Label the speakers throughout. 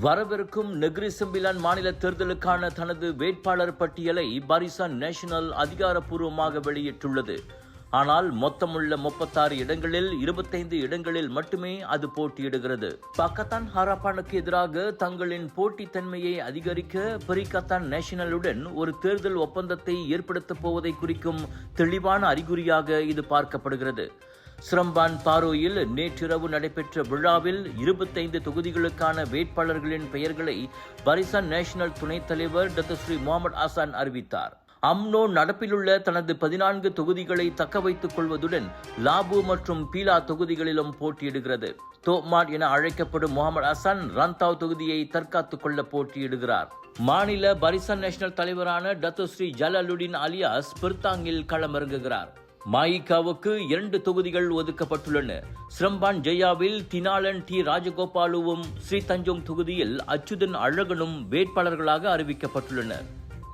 Speaker 1: வரவிருக்கும் Negeri Sembilan மாநில தேர்தலுக்கான தனது வேட்பாளர் பட்டியலை பாரிசான் நேஷனல் அதிகாரப்பூர்வமாக வெளியிட்டுள்ளது. ஆனால் மொத்தமுள்ள 36 இடங்களில் 25 இடங்களில் மட்டுமே அது போட்டியிடுகிறது. பக்கத்தான் ஹராப்பானுக்கு எதிராக தங்களின் போட்டித்தன்மையை அதிகரிக்க பெரிகத்தான் நேஷனலுடன் ஒரு தேர்தல் ஒப்பந்தத்தை ஏற்படுத்தப் போவதை குறிக்கும் தெளிவான அறிகுறியாக இது பார்க்கப்படுகிறது. ஸ்ரம்பான் பாரோயில் நேற்றிரவு நடைபெற்ற விழாவில் 25 தொகுதிகளுக்கான வேட்பாளர்களின் பெயர்களை பாரிசான் நேஷனல் துணைத் தலைவர் டாக்டர் ஸ்ரீ முகமது ஹசான் அறிவித்தார். அம்னோ நடப்பிலுள்ள தனது 14 தொகுதிகளை தக்க வைத்துக் கொள்வதுடன் லாபு மற்றும் பீலா தொகுதிகளிலும் போட்டியிடுகிறது. தோமாட் என அழைக்கப்படும் முகமது ஹசான் ரந்தாவ் தொகுதியை தற்காத்துக் கொள்ள போட்டியிடுகிறார். மாநில பாரிசான் நேஷனல் தலைவரான டாக்டர் ஸ்ரீ ஜலாலுடின் அலியாஸ் பெர்தாங்கில் களமிறங்குகிறார். மாயிகாவுக்கு 2 தொகுதிகள் ஒதுக்கப்பட்டுள்ளன. ஸ்ரம்பான் ஜெயாவில் தினாலன் டி ராஜகோபாலுவும் ஸ்ரீ தஞ்சோங் தொகுதியில் அச்சுதன் அழகனும் வேட்பாளர்களாக அறிவிக்கப்பட்டுள்ளனர்.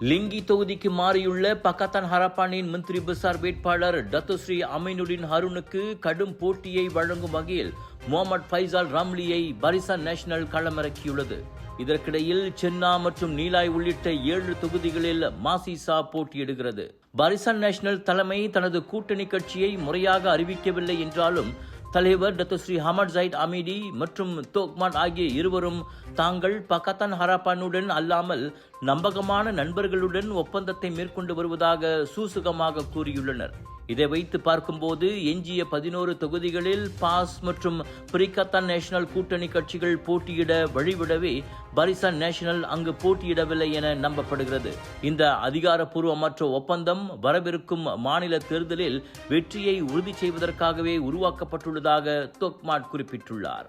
Speaker 1: லிங்கி தொகுதிக்கு மாறியுள்ள பக்கத்தான் ஹராப்பானின் மந்திரி பசார் வேட்பாளர் டாக்டர் ஸ்ரீ அமீனுடின் ஹருனுக்கு கடும் போட்டியை வழங்கும் வகையில் முகமது ஃபைசால் ராம்லியை பாரிசான் நேஷனல் களமிறக்கியுள்ளது. இதற்கிடையில் சென்னா மற்றும் நீலாய் உள்ளிட்ட 7 தொகுதிகளில் மாசிசா போட்டியிடுகிறது. பாரிசான் நேஷனல் தலைமை தனது கூட்டணி கட்சியை முறையாக அறிவிக்கவில்லை என்றாலும் தலைவர் டாக்டர் ஸ்ரீ ஹமட் ஜைட் அமீடி மற்றும் தோக்மான் ஆகிய இருவரும் தாங்கள் பக்கத்தான் ஹராப்பானுடன் அல்லாமல் நம்பகமான நண்பர்களுடன் ஒப்பந்தத்தை மேற்கொண்டு வருவதாக சூசகமாக கூறியுள்ளனர். இதை வைத்து பார்க்கும்போது எஞ்சிய 11 தொகுதிகளில் பாஸ் மற்றும் பெரிகத்தான் நேஷனல் கூட்டணி கட்சிகள் போட்டியிட வழிவிடவே பாரிசான் நேஷனல் அங்கு போட்டியிடவில்லை என நம்பப்படுகிறது. இந்த அதிகாரப்பூர்வமற்ற ஒப்பந்தம் வரவிருக்கும் மாநில தேர்தலில் வெற்றியை உறுதி செய்வதற்காகவே உருவாக்கப்பட்டுள்ளதாக தோக்மாட் குறிப்பிட்டுள்ளார்.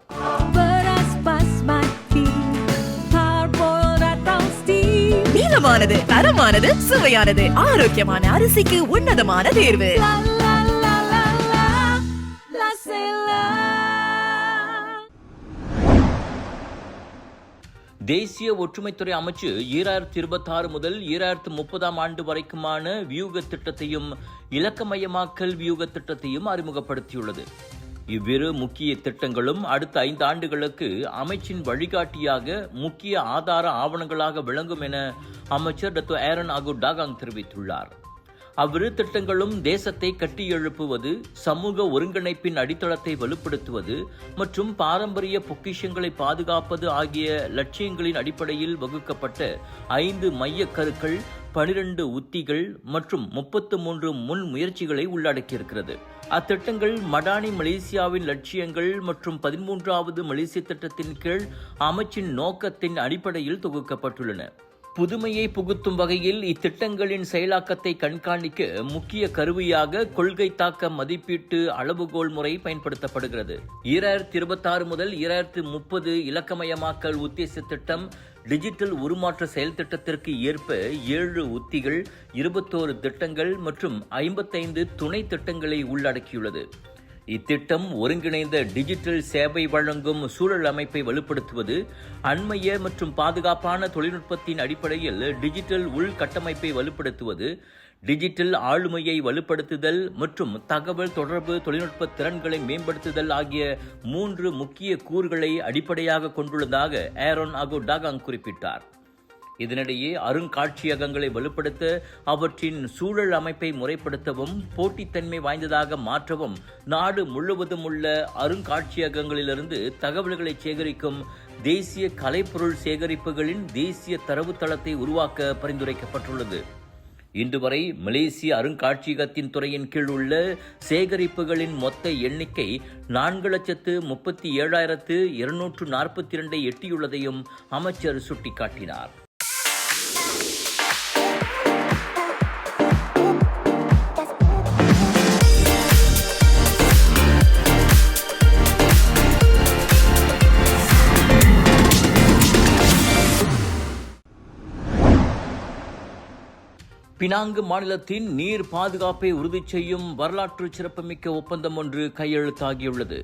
Speaker 2: நீளமானது, தரமானது, சுவையானது, ஆரோக்கியமான அரிசிக்கு உன்னதமான தேர்வு.
Speaker 1: தேசிய ஒற்றுமைத்துறை அமைச்சு 2026 முதல் 2030 ஆண்டு வரைக்குமான வியூக திட்டத்தையும் இலக்கமயமாக்கல் வியூக திட்டத்தையும் அறிமுகப்படுத்தியுள்ளது. இவ்விரு முக்கிய திட்டங்களும் அடுத்த 5 ஆண்டுகளுக்கு அமைச்சின் வழிகாட்டியாக முக்கிய ஆதார ஆவணங்களாக விளங்கும் என அமைச்சர் டாக்டர் ஏரன் அகு டாகாங் தெரிவித்துள்ளார். அவ்விரு திட்டங்களும் தேசத்தை கட்டியெழுப்புவது, சமூக ஒருங்கிணைப்பின் அடித்தளத்தை வலுப்படுத்துவது மற்றும் பாரம்பரிய பொக்கிஷங்களை பாதுகாப்பது ஆகிய லட்சியங்களின் அடிப்படையில் வகுக்கப்பட்ட 5 மைய கருக்கள், 12 உத்திகள் மற்றும் 33 முன் முயற்சிகளை உள்ளடக்கியிருக்கிறது. அத்திட்டங்கள் மடானி மலேசியாவின் லட்சியங்கள் மற்றும் 13வது மலேசிய திட்டத்தின் கீழ் அமைச்சின் நோக்கத்தின் அடிப்படையில் தொகுக்கப்பட்டுள்ளன. புதுமையை புகுத்தும் வகையில் இத்திட்டங்களின் செயலாக்கத்தை கண்காணிக்க முக்கிய கருவியாக கொள்கை தாக்க மதிப்பீட்டு அளவுகோல் முறை பயன்படுத்தப்படுகிறது. 2026 முதல் 2030 இலக்கமயமாக்கல் உத்தேச திட்டம் டிஜிட்டல் உருமாற்ற செயல் திட்டத்திற்கு ஏற்ப 7 உத்திகள், 21 திட்டங்கள் மற்றும் 55 துணை திட்டங்களை உள்ளடக்கியுள்ளது. இத்திட்டம் ஒருங்கிணைந்த டிஜிட்டல் சேவை வழங்கும் சூழல் அமைப்பை வலுப்படுத்துவது, அண்மைய மற்றும் பாதுகாப்பான தொழில்நுட்பத்தின் அடிப்படையில் டிஜிட்டல் உள்கட்டமைப்பை வலுப்படுத்துவது, டிஜிட்டல் ஆளுமையை வலுப்படுத்துதல் மற்றும் தகவல் தொடர்பு தொழில்நுட்ப திறன்களை மேம்படுத்துதல் ஆகிய 3 முக்கிய கூறுகளை அடிப்படையாக கொண்டுள்ளதாக ஏரன் அகு டாகாங் குறிப்பிட்டார். இதனிடையே அருங்காட்சியகங்களை வலுப்படுத்த, அவற்றின் சூழல் அமைப்பை முறைப்படுத்தவும், போட்டித்தன்மை வாய்ந்ததாக மாற்றவும் நாடு முழுவதும் உள்ள அருங்காட்சியகங்களிலிருந்து தகவல்களை சேகரிக்கும் தேசிய கலைப்பொருள் சேகரிப்புகளின் தேசிய தரவுத்தளத்தை உருவாக்க பரிந்துரைக்கப்பட்டுள்ளது. இன்று வரை மலேசிய அருங்காட்சியகத்தின் துறையின் கீழ் உள்ள சேகரிப்புகளின் மொத்த எண்ணிக்கை 4,37,242 எட்டியுள்ளதையும் அமைச்சர் சுட்டிக்காட்டினார். பினாங்கு மாநிலத்தின் நீர் பாதுகாப்பை உறுதி செய்யும் வரலாற்று சிறப்புமிக்க ஒப்பந்தம் ஒன்று கையெழுத்தாகியுள்ளது.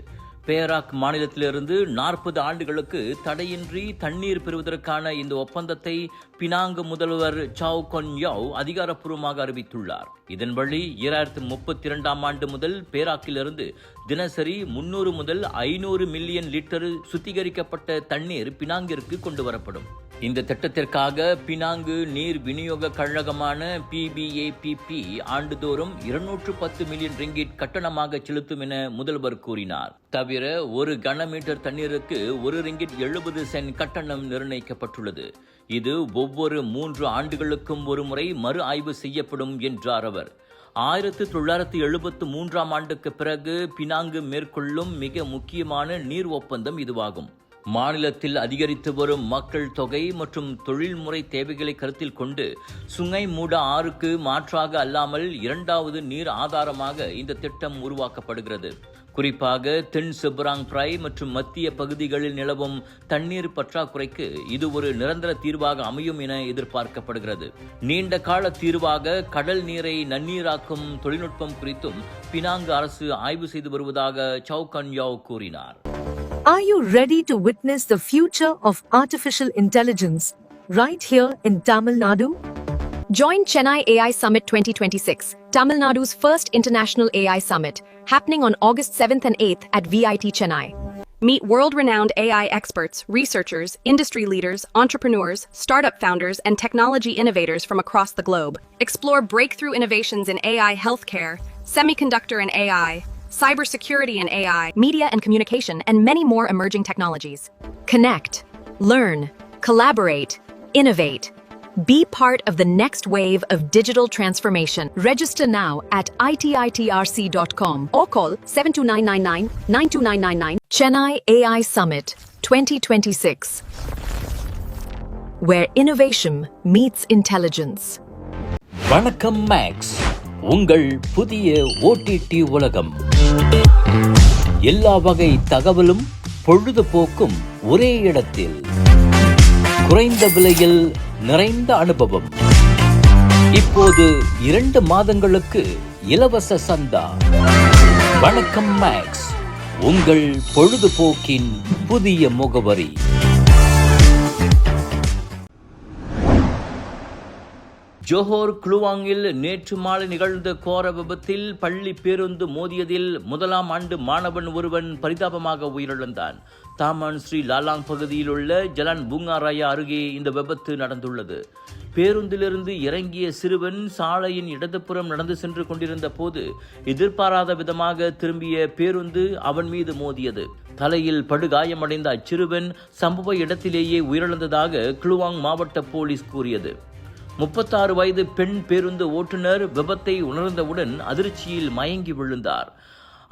Speaker 1: பேராக் மாநிலத்திலிருந்து 40 ஆண்டுகளுக்கு தடையின்றி தண்ணீர் பெறுவதற்கான இந்த ஒப்பந்தத்தை பினாங்கு முதல்வர் சாவ் கொன் யாவ் அதிகாரப்பூர்வமாக அறிவித்துள்ளார். இதன் வழி 2032ஆம் ஆண்டு முதல் பேராக்கிலிருந்து தினசரி 300 முதல் 500 மில்லியன் லிட்டர் சுத்திகரிக்கப்பட்ட தண்ணீர் பினாங்கிற்கு கொண்டு வரப்படும். இந்த திட்டத்திற்காக பினாங்கு நீர் விநியோக கழகமான PBAPP ஆண்டுதோறும் 210 மில்லியன் ரிங்கிட் கட்டணமாக செலுத்தும் என முதல்வர் கூறினார். தவிர 1 கனமீட்டர் தண்ணீருக்கு 1 ரிங்கிட் 70 சென்ட் கட்டணம் நிர்ணயிக்கப்பட்டுள்ளது. இது ஒவ்வொரு 3 ஆண்டுகளுக்கும் ஒரு முறை மறு ஆய்வு செய்யப்படும் என்றார் அவர். 1973ஆம் ஆண்டுக்கு பிறகு பினாங்கு மேற்கொள்ளும் மிக முக்கியமான நீர் ஒப்பந்தம் இதுவாகும். மாநிலத்தில் அதிகரித்து வரும் மக்கள் தொகை மற்றும் தொழில்முறை தேவைகளை கருத்தில் கொண்டு சுங்கை மூட ஆறுக்கு மாற்றாக அல்லாமல் 2வது நீர் ஆதாரமாக இந்த திட்டம் உருவாக்கப்படுகிறது. குறிப்பாக தென் செபராங் பிராய் மற்றும் மத்திய பகுதிகளில் நிலவும் தண்ணீர் பற்றாக்குறைக்கு இது ஒரு நிரந்தர தீர்வாக அமையும் என எதிர்பார்க்கப்படுகிறது. நீண்ட கால தீர்வாக கடல் நீரை நன்னீராக்கும் தொழில்நுட்பம் குறித்தும் பினாங்கு அரசு ஆய்வு செய்து வருவதாக சாவ் கொன் யாவ் கூறினார்.
Speaker 3: Are you ready to witness the future of artificial intelligence right here in Tamil Nadu?
Speaker 4: Join Chennai AI Summit 2026, Tamil Nadu's first international AI summit, happening on August 7th and 8th at VIT Chennai. Meet world-renowned AI experts, researchers, industry leaders, entrepreneurs, startup founders, and technology innovators from across the globe. Explore breakthrough innovations in AI healthcare, semiconductor and AI, cybersecurity and AI, media and communication, and many more emerging technologies. Connect, learn, collaborate, innovate. Be part of the next wave of digital transformation. Register now at ititrc.com or call 72999-92999. Chennai AI Summit 2026, where innovation meets intelligence.
Speaker 1: வணக்கம் maths, உங்கள் புதிய OTT உலகம். எல்லா வகை தகவலும் பொழுதுபோக்கும் ஒரே இடத்தில். குறைந்த விலையில் நிறைந்த அனுபவம். இப்போது 2 மாதங்களுக்கு இலவச சந்தா. வணக்கம் மேக்ஸ், உங்கள் பொழுதுபோக்கின் புதிய முகவரி. ஜோஹர் குலுவாங்கில் நேற்று மாலை நிகழ்ந்த கோர விபத்தில் பள்ளி பேருந்து மோதியதில் 1ஆம் ஆண்டு மாணவன் ஒருவன் பரிதாபமாக உயிரிழந்தான். தாமான் ஸ்ரீ லாலாங் பகுதியில் உள்ள ஜலான் பூங்காராயா அருகே இந்த விபத்து நடந்துள்ளது. பேருந்திலிருந்து இறங்கிய சிறுவன் சாலையின் இடதுபுறம் நடந்து சென்று கொண்டிருந்த போது எதிர்பாராத விதமாக திரும்பிய பேருந்து அவன் மீது மோதியது. தலையில் படுகாயமடைந்த அச்சிறுவன் சம்பவ இடத்திலேயே உயிரிழந்ததாக குலுவாங் மாவட்ட போலீஸ் கூறியது. 36 வயது பெண் பேருந்து ஓட்டுநர் விபத்தை உணர்ந்தவுடன் அதிர்ச்சியில் மயங்கி விழுந்தார்.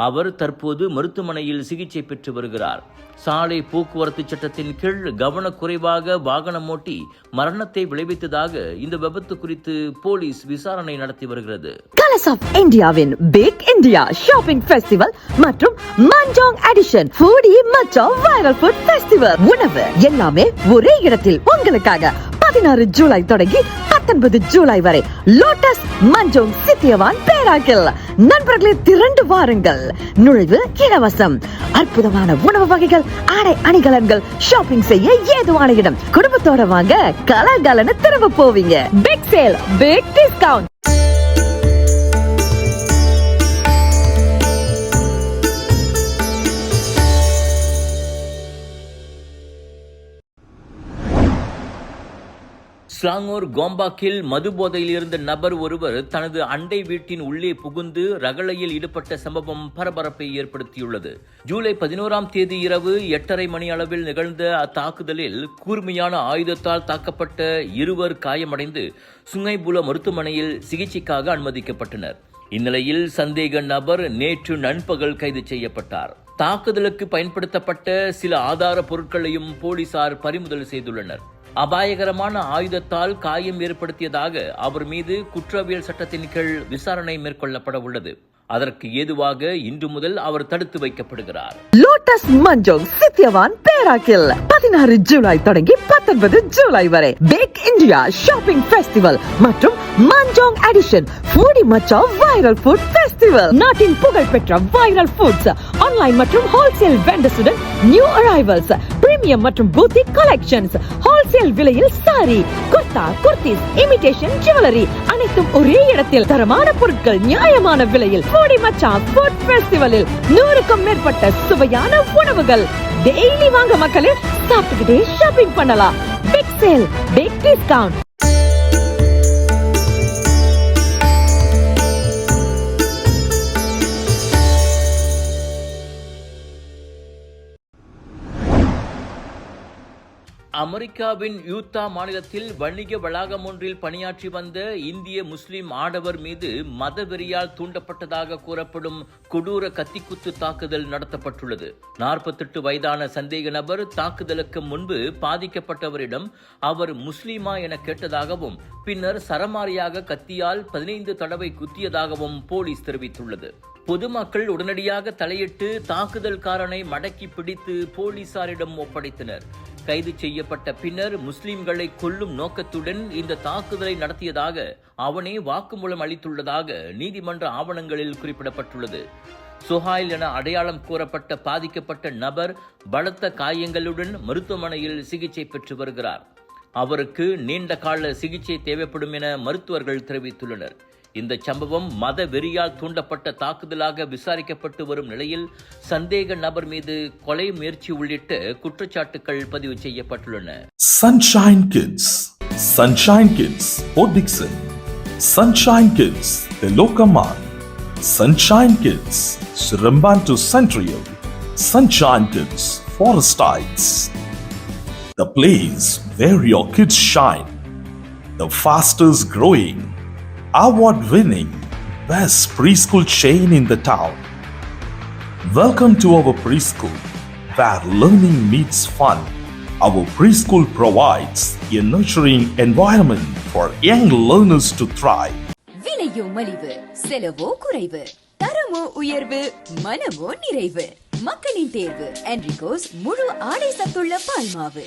Speaker 1: அவர் தற்போது மருத்துவமனையில் சிகிச்சை பெற்று வருகிறார். சாலை போக்குவரத்து சட்டத்தின் கீழ் கவனக்குறைவாக வாகனம் ஓட்டி மரணத்தை விளைவித்ததாக இந்த விபத்து குறித்து போலீஸ் விசாரணை நடத்தி வருகிறது.
Speaker 5: கலர்ஸ் ஆஃப் இந்தியாவின் பிக் இந்தியா ஷாப்பிங் ஃபெஸ்டிவல் மற்றும் Manjung edition foodie macha viral food festival. உணவு எல்லாமே ஒரே இடத்தில் உங்களுக்காக 16 ஜூலை தொடங்கி 19 ஜூலை வரை லோட்டஸ் மஞ்சோங் சித்தியவான் பேராக்கில். நண்பர்களே, திரண்டு வாருங்கள். நுழைவு இலவசம். அற்புதமான உணவு வகைகள், ஆடை அணிகலன்கள், ஷாப்பிங் செய்ய ஏதுவான இடம். குடும்பத்தோட வாங்க, கலகலன்னு திரும்ப போவீங்க. Big sale, big discount.
Speaker 1: Selangor கோம்பாக்கில் மது போதையில் இருந்த நபர் ஒருவர் தனது அண்டை வீட்டின் உள்ளே புகுந்து ரகளையில் ஈடுபட்ட சம்பவம் பரபரப்பை ஏற்படுத்தியுள்ளது. ஜூலை 11ஆம் தேதி இரவு 8:30 மணி அளவில் நிகழ்ந்த அத்தாக்குதலில் கூர்மையான ஆயுதத்தால் தாக்கப்பட்ட 2 காயமடைந்து சுங்கைபுல மருத்துவமனையில் சிகிச்சைக்காக அனுமதிக்கப்பட்டனர். இந்நிலையில் சந்தேக நபர் நேற்று நண்பகல் கைது செய்யப்பட்டார். தாக்குதலுக்கு பயன்படுத்தப்பட்ட சில ஆதார பொருட்களையும் போலீசார் பறிமுதல் செய்துள்ளனர். அபாயகரமான ஆயுதத்தால் காயம் ஏற்படுத்தியதாக அவர் மீது குற்றவியல் சட்டத்தின் கீழ் விசாரணை மேற்கொள்ளப்பட உள்ளது. அதற்கு ஏதுவாக இன்று முதல் அவர் தடுத்து வைக்கப்படுகிறார்.
Speaker 5: லோட்டஸ் மஞ்சோங் சித்தியவான் பேராக்கில் 16 ஜூலை தொடங்கி 19 ஜூலை வரை பேக் இந்தியா ஷாப்பிங் ஃபெஸ்டிவல் மற்றும் Manjung edition foodie macha viral food festival. நாட்டின் புகழ்பெற்ற வைரல் ஃபுட்ஸ், ஆன்லைன் மற்றும் ஹோல்சேல் வெண்டர்ஸுடன் நியூ அரைவல்ஸ், பிரீமியம் மற்றும் பூத்திக் கலெக்ஷன்ஸ், ஹோல்சேல் விலையில் சாரி, குர்தா, குர்த்திஸ், இமிடேஷன் ஜுவல்லரி அனைத்தும் ஒரே இடத்தில். தரமான பொருட்கள் நியாயமான விலையில். ஃபுடி மச்சா ஃபுட் ஃபெஸ்டிவலில் 100க்கும் மேற்பட்ட சுவையான உணவுகள். டெய்லி வாங்க மக்களே, சாப்பிட்டுக்கிட்டே ஷாப்பிங் பண்ணலாம். Big sale, big discount.
Speaker 1: அமெரிக்காவின் யூத்தா மாநிலத்தில் வணிக வளாகம் ஒன்றில் பணியாற்றி வந்த இந்திய முஸ்லிம் ஆடவர் மீது மதவெறியால் தூண்டப்பட்டதாக கூறப்படும் கொடூர கத்திக்குத்து தாக்குதல் நடத்தப்பட்டுள்ளது. 48 வயதான சந்தேக நபர் தாக்குதலுக்கு முன்பு பாதிக்கப்பட்டவரிடம் அவர் முஸ்லிமா என கேட்டதாகவும் பின்னர் சரமாரியாக கத்தியால் 15 தடவை குத்தியதாகவும் போலீஸ் தெரிவித்துள்ளது. பொதுமக்கள் உடனடியாக தலையிட்டு தாக்குதல்காரனை மடக்கி பிடித்து போலீசாரிடம் ஒப்படைத்தனர். கைது செய்யப்பட்ட பின்னர் முஸ்லிம்களை கொல்லும் நோக்கத்துடன் இந்த தாக்குதலை நடத்தியதாக அவனே வாக்குமூலம் அளித்துள்ளதாக நீதிமன்ற ஆவணங்களில் குறிப்பிடப்பட்டுள்ளது. சுஹைல் என அடையாளம் கூறப்பட்ட பாதிக்கப்பட்ட நபர் பலத்த காயங்களுடன் மருத்துவமனையில் சிகிச்சை பெற்று வருகிறார். அவருக்கு நீண்ட கால சிகிச்சை தேவைப்படும் என மருத்துவர்கள் தெரிவித்துள்ளனர். இந்த சம்பவம் மத வெறியால் தூண்டப்பட்ட தாக்குதலாக விசாரிக்கப்பட்டு வரும் நிலையில் சந்தேக நபர் மீது கொலை முயற்சி உள்ளிட்ட குற்றச்சாட்டுகள் பதிவு செய்யப்பட்டுள்ளன.
Speaker 6: Sunshine Kids, Sunshine Kids, Port Dickson, Sunshine Kids, Telokaman, Sunshine Kids, Sirambantoo Central, Sunshine Kids, Forest Heights. The place where your kids shine, the fastest growing, award-winning best preschool chain in the town. Welcome to our preschool, where learning meets fun. Our preschool provides a nurturing environment for young learners to thrive.
Speaker 7: விலையோ மலிவு, செலவோ குறைவு, தரமோ உயர்வு, மனமோ நிறைவு. மக்களின் தேர்வு என்ரிகோஸ் முழு ஆடை சத்துள்ள பால்மாவு.